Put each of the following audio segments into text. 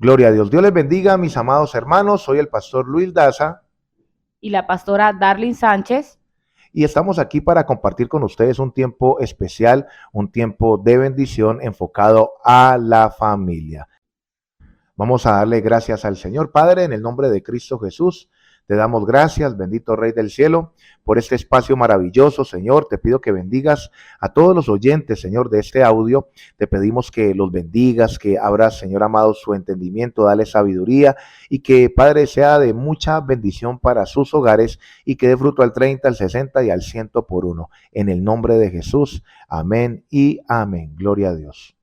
Gloria a Dios. Dios les bendiga, mis amados hermanos. Soy el pastor Luis Daza. Y la pastora Darlene Sánchez. Y estamos aquí para compartir con ustedes un tiempo especial, un tiempo de bendición enfocado a la familia. Vamos a darle gracias al Señor. Padre, en el nombre de Cristo Jesús, te damos gracias, bendito Rey del cielo, por este espacio maravilloso, Señor. Te pido que bendigas a todos los oyentes, Señor, de este audio. Te pedimos que los bendigas, que abras, Señor amado, su entendimiento, dale sabiduría y que, Padre, sea de mucha bendición para sus hogares y que dé fruto al 30, al 60 y al 100 por uno. En el nombre de Jesús, amén y amén. Gloria a Dios.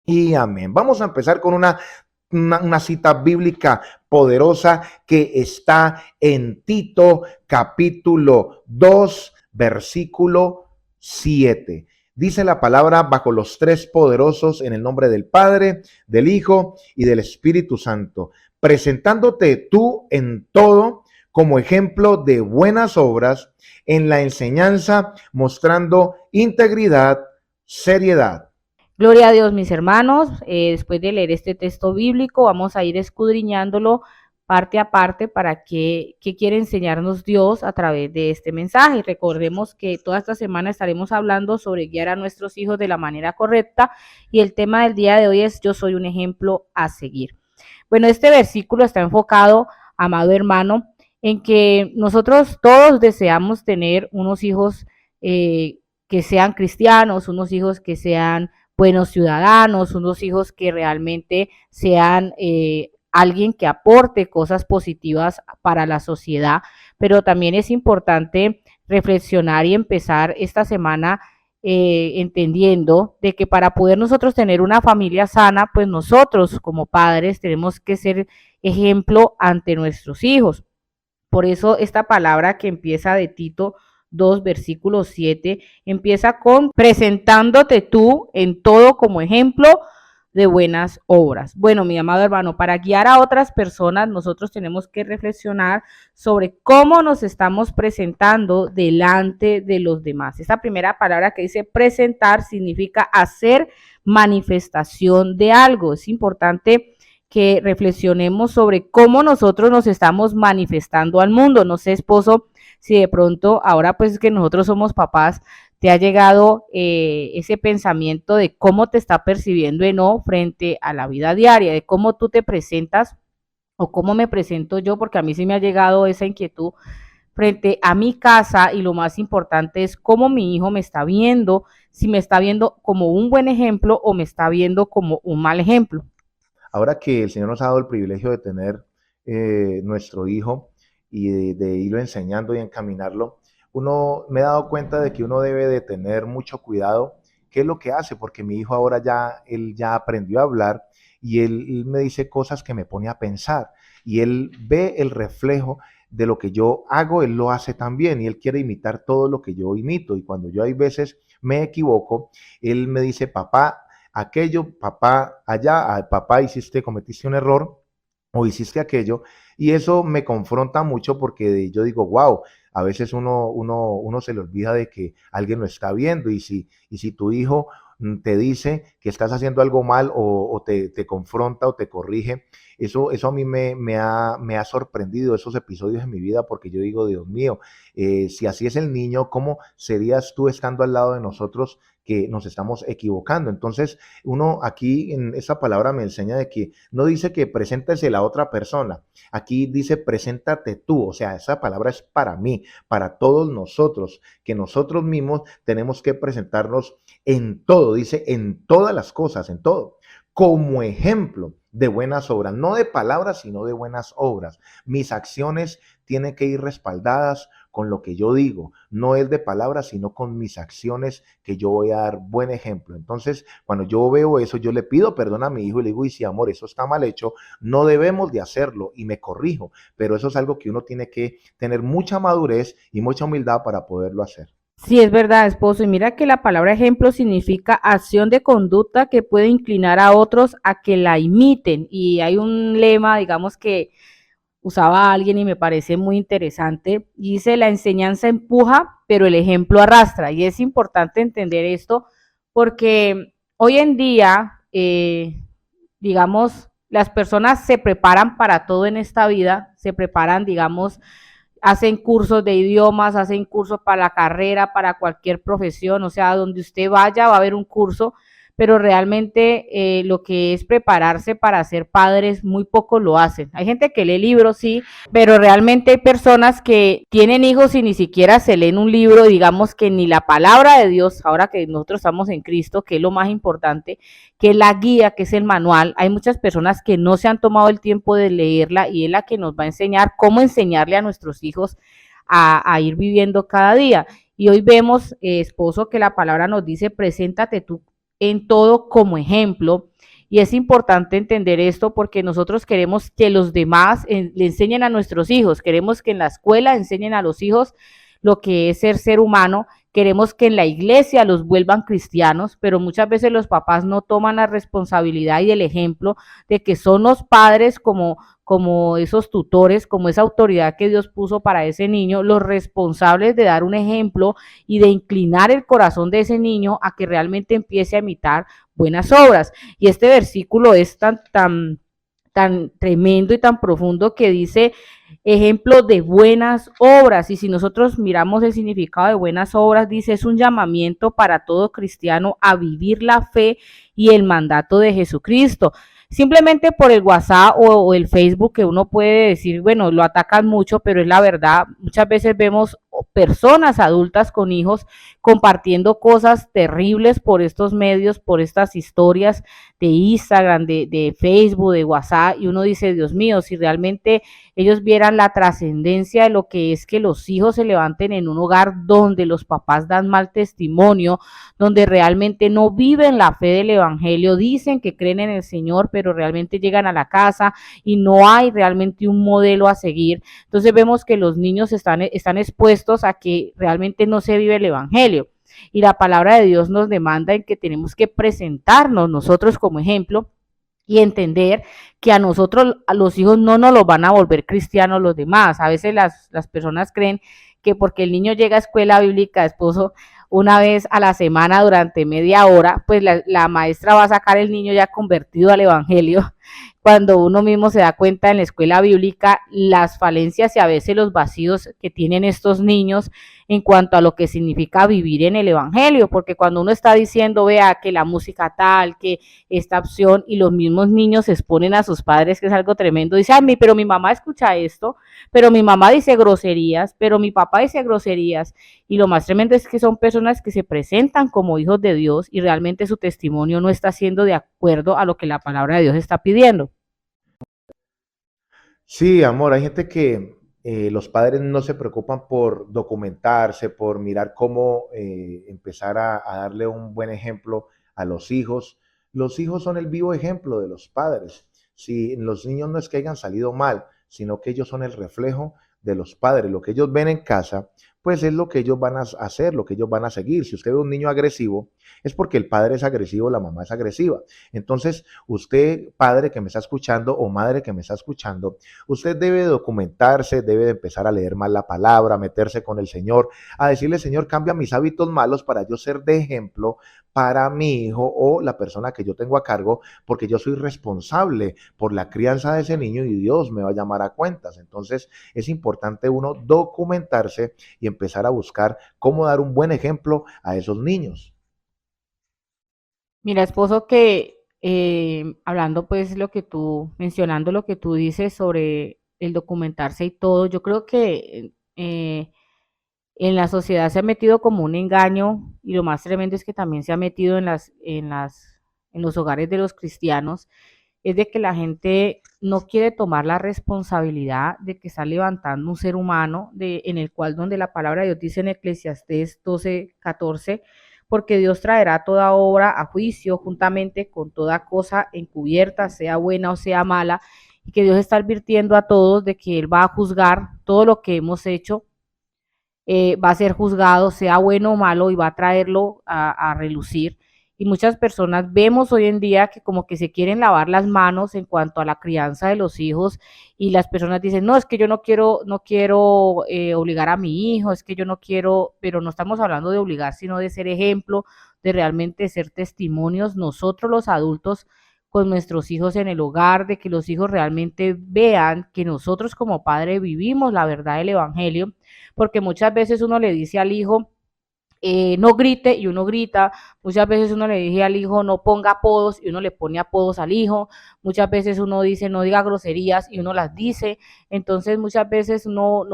Y amén. Vamos a empezar con una cita bíblica poderosa que está en Tito capítulo 2, versículo 7. Dice la palabra: bajo los tres poderosos, en el nombre del Padre, del Hijo y del Espíritu Santo, presentándote tú en todo como ejemplo de buenas obras, en la enseñanza, mostrando integridad, seriedad. Gloria a Dios, mis hermanos. Después de leer este texto bíblico, vamos a ir escudriñándolo parte a parte para qué quiere enseñarnos Dios a través de este mensaje. Recordemos que toda esta semana estaremos hablando sobre guiar a nuestros hijos de la manera correcta y el tema del día de hoy es: yo soy un ejemplo a seguir. Bueno, este versículo está enfocado, amado hermano, en que nosotros todos deseamos tener unos hijos que sean cristianos, unos hijos que sean buenos ciudadanos, unos hijos que realmente sean alguien que aporte cosas positivas para la sociedad, pero también es importante reflexionar y empezar esta semana entendiendo de que para poder nosotros tener una familia sana, pues nosotros como padres tenemos que ser ejemplo ante nuestros hijos. Por eso esta palabra que empieza de Tito 2, versículo 7, empieza con presentándote tú en todo como ejemplo de buenas obras. Bueno, mi amado hermano, para guiar a otras personas, nosotros tenemos que reflexionar sobre cómo nos estamos presentando delante de los demás. Esta primera palabra que dice presentar significa hacer manifestación de algo. Es importante que reflexionemos sobre cómo nosotros nos estamos manifestando al mundo. No sé, esposo, si de pronto ahora pues que nosotros somos papás, te ha llegado ese pensamiento de cómo te está percibiendo no frente a la vida diaria, de cómo tú te presentas o cómo me presento yo, porque a mí sí me ha llegado esa inquietud frente a mi casa y lo más importante es cómo mi hijo me está viendo, si me está viendo como un buen ejemplo o me está viendo como un mal ejemplo. Ahora que el Señor nos ha dado el privilegio de tener nuestro hijo y de irlo enseñando y encaminarlo, me he dado cuenta de que uno debe de tener mucho cuidado qué es lo que hace, porque mi hijo ahora él ya aprendió a hablar y él me dice cosas que me pone a pensar y él ve el reflejo de lo que yo hago, él lo hace también y él quiere imitar todo lo que yo imito y cuando yo hay veces me equivoco, él me dice: papá, aquello, papá, allá, papá, cometiste un error o hiciste aquello, y eso me confronta mucho porque yo digo: wow, a veces uno se le olvida de que alguien lo está viendo, y si tu hijo te dice que estás haciendo algo mal o te confronta o te corrige, eso a mí me ha sorprendido esos episodios en mi vida, porque yo digo: Dios mío, si así es el niño, ¿cómo serías tú estando al lado de nosotros que nos estamos equivocando? Entonces, uno aquí en esa palabra me enseña de que no dice que preséntese la otra persona, aquí dice preséntate tú, o sea, esa palabra es para mí, para todos nosotros, que nosotros mismos tenemos que presentarnos en todo, dice en todas las cosas, en todo, como ejemplo de buenas obras, no de palabras, sino de buenas obras. Mis acciones tienen que ir respaldadas con lo que yo digo, no es de palabras, sino con mis acciones, que yo voy a dar buen ejemplo. Entonces, cuando yo veo eso, yo le pido perdón a mi hijo y le digo: y si, amor, eso está mal hecho, no debemos de hacerlo, y me corrijo, pero eso es algo que uno tiene que tener mucha madurez y mucha humildad para poderlo hacer. Sí, es verdad, esposo. Y mira que la palabra ejemplo significa acción de conducta que puede inclinar a otros a que la imiten. Y hay un lema, digamos, que usaba alguien y me parece muy interesante. Dice: la enseñanza empuja, pero el ejemplo arrastra. Y es importante entender esto porque hoy en día digamos, las personas se preparan para todo en esta vida, se preparan, digamos, hacen cursos de idiomas, hacen cursos para la carrera, para cualquier profesión, o sea, donde usted vaya va a haber un curso, pero realmente lo que es prepararse para ser padres, muy poco lo hacen. Hay gente que lee libros, sí, pero realmente hay personas que tienen hijos y ni siquiera se leen un libro, digamos que ni la palabra de Dios, ahora que nosotros estamos en Cristo, que es lo más importante, que es la guía, que es el manual. Hay muchas personas que no se han tomado el tiempo de leerla y es la que nos va a enseñar cómo enseñarle a nuestros hijos a ir viviendo cada día. Y hoy vemos, esposo, que la palabra nos dice, preséntate tú en todo como ejemplo. Y es importante entender esto porque nosotros queremos que los demás le enseñen a nuestros hijos, queremos que en la escuela enseñen a los hijos lo que es ser humano, queremos que en la iglesia los vuelvan cristianos, pero muchas veces los papás no toman la responsabilidad y el ejemplo de que son los padres como esos tutores, como esa autoridad que Dios puso para ese niño, los responsables de dar un ejemplo y de inclinar el corazón de ese niño a que realmente empiece a imitar buenas obras. Y este versículo es tan tremendo y tan profundo que dice ejemplo de buenas obras. Y si nosotros miramos el significado de buenas obras, dice es un llamamiento para todo cristiano a vivir la fe y el mandato de Jesucristo. Simplemente por el WhatsApp o el Facebook que uno puede decir, bueno, lo atacan mucho, pero es la verdad. Muchas veces vemos personas adultas con hijos compartiendo cosas terribles por estos medios, por estas historias de Instagram, de Facebook, de WhatsApp, y uno dice, Dios mío, si realmente ellos vieran la trascendencia de lo que es que los hijos se levanten en un hogar donde los papás dan mal testimonio, donde realmente no viven la fe del evangelio, dicen que creen en el Señor, pero realmente llegan a la casa y no hay realmente un modelo a seguir. Entonces vemos que los niños están expuestos a que realmente no se vive el evangelio. Y la palabra de Dios nos demanda en que tenemos que presentarnos nosotros como ejemplo y entender que a nosotros, a los hijos, no nos los van a volver cristianos los demás. A veces las personas creen que porque el niño llega a escuela bíblica, esposo, una vez a la semana durante media hora, pues la maestra va a sacar el niño ya convertido al evangelio, cuando uno mismo se da cuenta en la escuela bíblica las falencias y a veces los vacíos que tienen estos niños en cuanto a lo que significa vivir en el evangelio, porque cuando uno está diciendo, vea, que la música tal, que esta opción, y los mismos niños exponen a sus padres, que es algo tremendo, dice, ay, pero mi mamá escucha esto, pero mi mamá dice groserías, pero mi papá dice groserías, y lo más tremendo es que son personas que se presentan como hijos de Dios y realmente su testimonio no está siendo de acuerdo a lo que la palabra de Dios está pidiendo. Sí, amor, hay gente que los padres no se preocupan por documentarse, por mirar cómo empezar a darle un buen ejemplo a los hijos. Los hijos son el vivo ejemplo de los padres. Si los niños no es que hayan salido mal, sino que ellos son el reflejo de los padres. Lo que ellos ven en casa, pues es lo que ellos van a hacer, lo que ellos van a seguir. Si usted ve un niño agresivo, es porque el padre es agresivo, la mamá es agresiva. Entonces, usted, padre que me está escuchando o madre que me está escuchando, usted debe documentarse, debe de empezar a leer más la palabra, a meterse con el Señor, a decirle, Señor, cambia mis hábitos malos para yo ser de ejemplo para mi hijo o la persona que yo tengo a cargo, porque yo soy responsable por la crianza de ese niño y Dios me va a llamar a cuentas. Entonces es importante uno documentarse y empezar a buscar cómo dar un buen ejemplo a esos niños. Mira, esposo, que hablando pues mencionando lo que tú dices sobre el documentarse y todo, yo creo que en la sociedad se ha metido como un engaño y lo más tremendo es que también se ha metido en los hogares de los cristianos, es de que la gente no quiere tomar la responsabilidad de que está levantando un ser humano en el cual donde la palabra de Dios dice en Eclesiastés 12:14, porque Dios traerá toda obra a juicio juntamente con toda cosa encubierta, sea buena o sea mala, y que Dios está advirtiendo a todos de que Él va a juzgar todo lo que hemos hecho, va a ser juzgado, sea bueno o malo, y va a traerlo a relucir. Y muchas personas vemos hoy en día que como que se quieren lavar las manos en cuanto a la crianza de los hijos y las personas dicen, no, es que yo no quiero obligar a mi hijo, es que yo no quiero, pero no estamos hablando de obligar, sino de ser ejemplo, de realmente ser testimonios nosotros los adultos con nuestros hijos en el hogar, de que los hijos realmente vean que nosotros como padres vivimos la verdad del evangelio, porque muchas veces uno le dice al hijo, no grite y uno grita, muchas veces uno le dice al hijo no ponga apodos y uno le pone apodos al hijo, muchas veces uno dice no diga groserías y uno las dice, entonces muchas veces no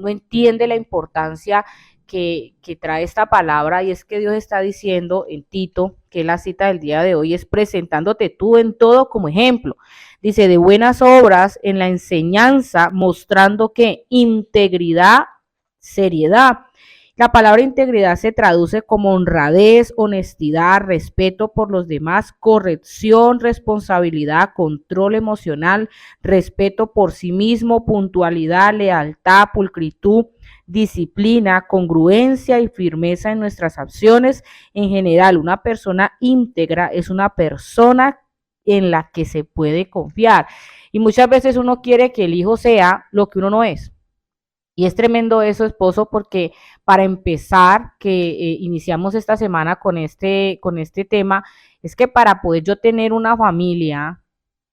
entiende la importancia que trae esta palabra, y es que Dios está diciendo en Tito, que es la cita del día de hoy, es presentándote tú en todo como ejemplo. Dice, de buenas obras en la enseñanza, mostrando que integridad, seriedad. La palabra integridad se traduce como honradez, honestidad, respeto por los demás, corrección, responsabilidad, control emocional, respeto por sí mismo, puntualidad, lealtad, pulcritud, disciplina, congruencia y firmeza en nuestras acciones. En general, una persona íntegra es una persona en la que se puede confiar. Y muchas veces uno quiere que el hijo sea lo que uno no es. Y es tremendo eso, esposo, porque para empezar, que iniciamos esta semana con este tema, es que para poder yo tener una familia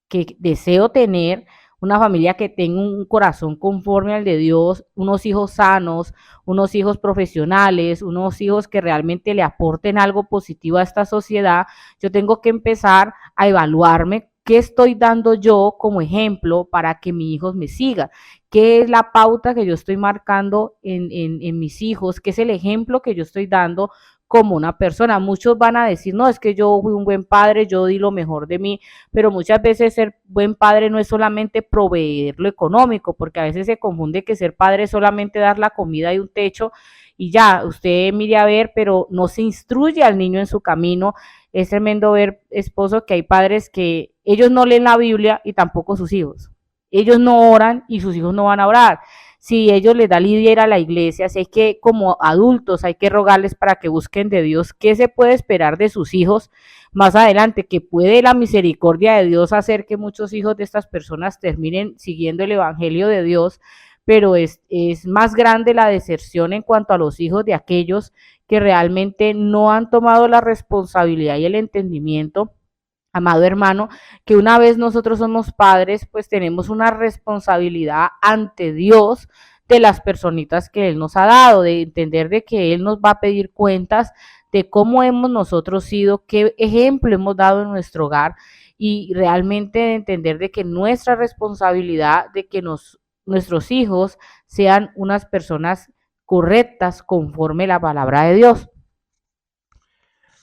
que deseo tener, una familia que tenga un corazón conforme al de Dios, unos hijos sanos, unos hijos profesionales, unos hijos que realmente le aporten algo positivo a esta sociedad, yo tengo que empezar a evaluarme qué estoy dando yo como ejemplo para que mis hijos me sigan, qué es la pauta que yo estoy marcando en mis hijos, qué es el ejemplo que yo estoy dando como una persona. Muchos van a decir, no, es que yo fui un buen padre, yo di lo mejor de mí, pero muchas veces ser buen padre no es solamente proveer lo económico, porque a veces se confunde que ser padre es solamente dar la comida y un techo y ya, usted mire a ver, pero no se instruye al niño en su camino. Es tremendo ver, esposo, que hay padres que ellos no leen la Biblia y tampoco sus hijos. Ellos no oran y sus hijos no van a orar. Si ellos les da lidia ir a la iglesia, si hay que, como adultos, hay que rogarles para que busquen de Dios qué se puede esperar de sus hijos más adelante, que puede la misericordia de Dios hacer que muchos hijos de estas personas terminen siguiendo el evangelio de Dios, pero es más grande la deserción en cuanto a los hijos de aquellos que realmente no han tomado la responsabilidad y el entendimiento. Amado hermano, que una vez nosotros somos padres, pues tenemos una responsabilidad ante Dios de las personitas que Él nos ha dado, de entender de que Él nos va a pedir cuentas de cómo hemos nosotros sido, qué ejemplo hemos dado en nuestro hogar, y realmente de entender de que nuestra responsabilidad de que nuestros hijos sean unas personas correctas conforme la palabra de Dios.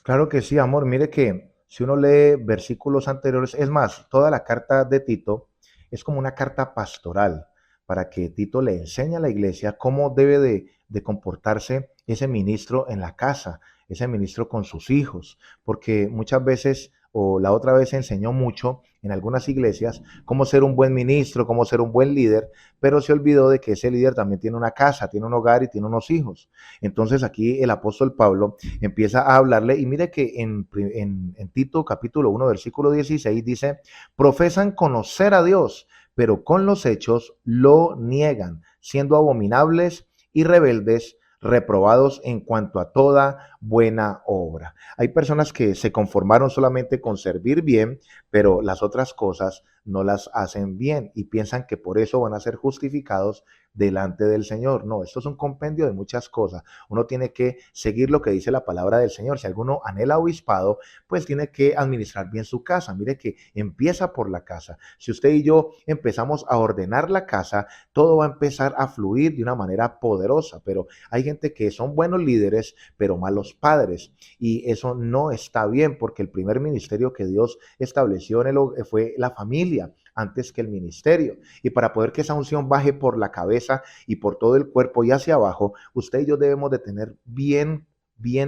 Claro que sí, amor. Mire que si uno lee versículos anteriores, es más, toda la carta de Tito es como una carta pastoral para que Tito le enseñe a la iglesia cómo debe de comportarse ese ministro en la casa, ese ministro con sus hijos, porque muchas veces, o la otra vez enseñó mucho en algunas iglesias, cómo ser un buen ministro, cómo ser un buen líder, pero se olvidó de que ese líder también tiene una casa, tiene un hogar y tiene unos hijos. Entonces aquí el apóstol Pablo empieza a hablarle y mire que en Tito capítulo 1 versículo 16 dice, profesan conocer a Dios, pero con los hechos lo niegan, siendo abominables y rebeldes, reprobados en cuanto a toda buena obra. Hay personas que se conformaron solamente con servir bien, pero las otras cosas no las hacen bien y piensan que por eso van a ser justificados delante del Señor. No, esto es un compendio de muchas cosas. Uno tiene que seguir lo que dice la palabra del Señor. Si alguno anhela obispado, pues tiene que administrar bien su casa. Mire que empieza por la casa. Si usted y yo empezamos a ordenar la casa, todo va a empezar a fluir de una manera poderosa, pero hay gente que son buenos líderes, pero malos padres, y eso no está bien, porque el primer ministerio que Dios estableció fue la familia antes que el ministerio. Y para poder que esa unción baje por la cabeza y por todo el cuerpo y hacia abajo, usted y yo debemos de tener bien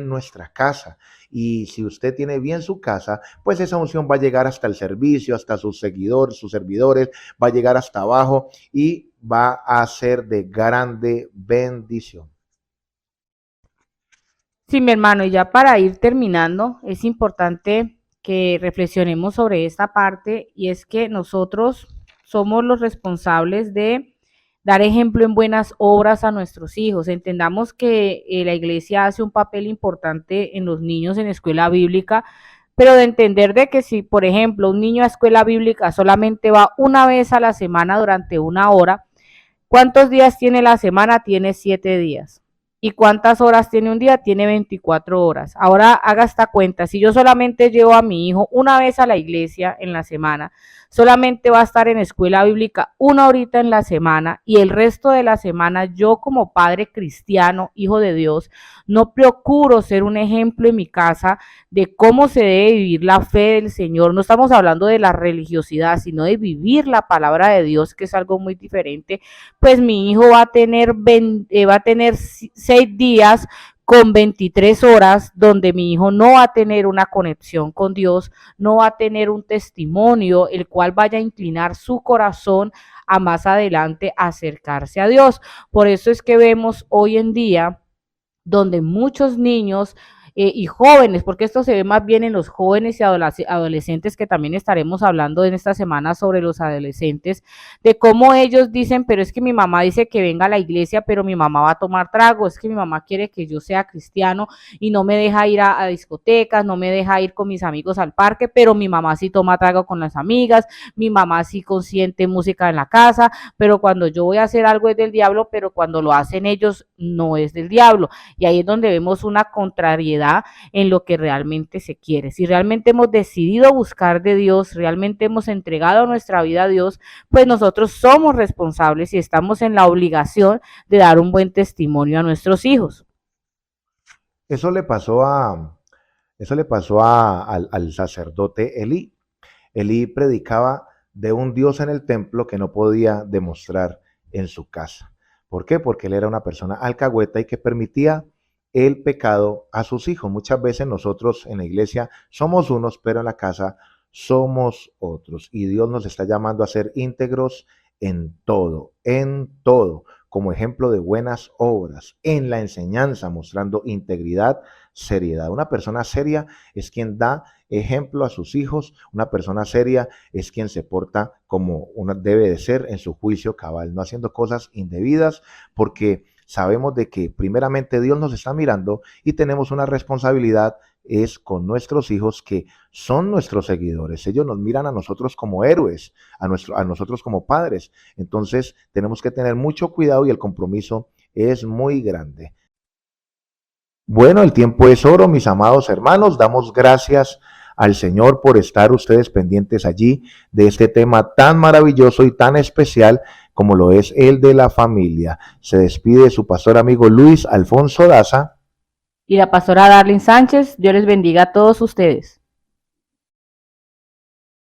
nuestra casa. Y si usted tiene bien su casa, pues esa unción va a llegar hasta el servicio, hasta sus seguidores, sus servidores, va a llegar hasta abajo y va a ser de grande bendición. Sí, mi hermano, y ya para ir terminando, es importante que reflexionemos sobre esta parte, y es que nosotros somos los responsables de dar ejemplo en buenas obras a nuestros hijos. Entendamos que la iglesia hace un papel importante en los niños en escuela bíblica, pero de entender de que si, por ejemplo, un niño a escuela bíblica solamente va una vez a la semana durante una hora, ¿cuántos días tiene la semana? Tiene 7 días. ¿Y cuántas horas tiene un día? Tiene 24 horas. Ahora haga esta cuenta. Si yo solamente llevo a mi hijo una vez a la iglesia en la semana, solamente va a estar en escuela bíblica una horita en la semana y el resto de la semana yo como padre cristiano, hijo de Dios, no procuro ser un ejemplo en mi casa de cómo se debe vivir la fe del Señor. No estamos hablando de la religiosidad, sino de vivir la palabra de Dios, que es algo muy diferente. Pues mi hijo va a tener 6 días con 23 horas donde mi hijo no va a tener una conexión con Dios, no va a tener un testimonio el cual vaya a inclinar su corazón a más adelante acercarse a Dios. Por eso es que vemos hoy en día donde muchos niños y jóvenes, porque esto se ve más bien en los jóvenes y adolescentes, que también estaremos hablando en esta semana sobre los adolescentes, de cómo ellos dicen, pero es que mi mamá dice que venga a la iglesia, pero mi mamá va a tomar trago, es que mi mamá quiere que yo sea cristiano y no me deja ir a discotecas, no me deja ir con mis amigos al parque, pero mi mamá sí toma trago con las amigas, mi mamá sí consiente música en la casa, pero cuando yo voy a hacer algo es del diablo, pero cuando lo hacen ellos no es del diablo. Y ahí es donde vemos una contrariedad en lo que realmente se quiere. Si realmente hemos decidido buscar de Dios, realmente hemos entregado nuestra vida a Dios, pues nosotros somos responsables y estamos en la obligación de dar un buen testimonio a nuestros hijos. Eso le pasó al sacerdote Elí. Elí predicaba de un Dios en el templo que no podía demostrar en su casa. ¿Por qué? Porque él era una persona alcahueta y que permitía el pecado a sus hijos. Muchas veces nosotros en la iglesia somos unos, pero en la casa somos otros. Y Dios nos está llamando a ser íntegros en todo, como ejemplo de buenas obras, en la enseñanza, mostrando integridad, seriedad. Una persona seria es quien da ejemplo a sus hijos. Una persona seria es quien se porta como uno debe de ser en su juicio cabal, no haciendo cosas indebidas, porque sabemos de que primeramente Dios nos está mirando y tenemos una responsabilidad es con nuestros hijos que son nuestros seguidores. Ellos nos miran a nosotros como héroes, a nosotros como padres. Entonces tenemos que tener mucho cuidado y el compromiso es muy grande. Bueno, el tiempo es oro, mis amados hermanos. Damos gracias al Señor por estar ustedes pendientes allí de este tema tan maravilloso y tan especial como lo es el de la familia. Se despide su pastor amigo Luis Alfonso Daza Y la pastora Darlene Sánchez. Dios les bendiga a todos ustedes.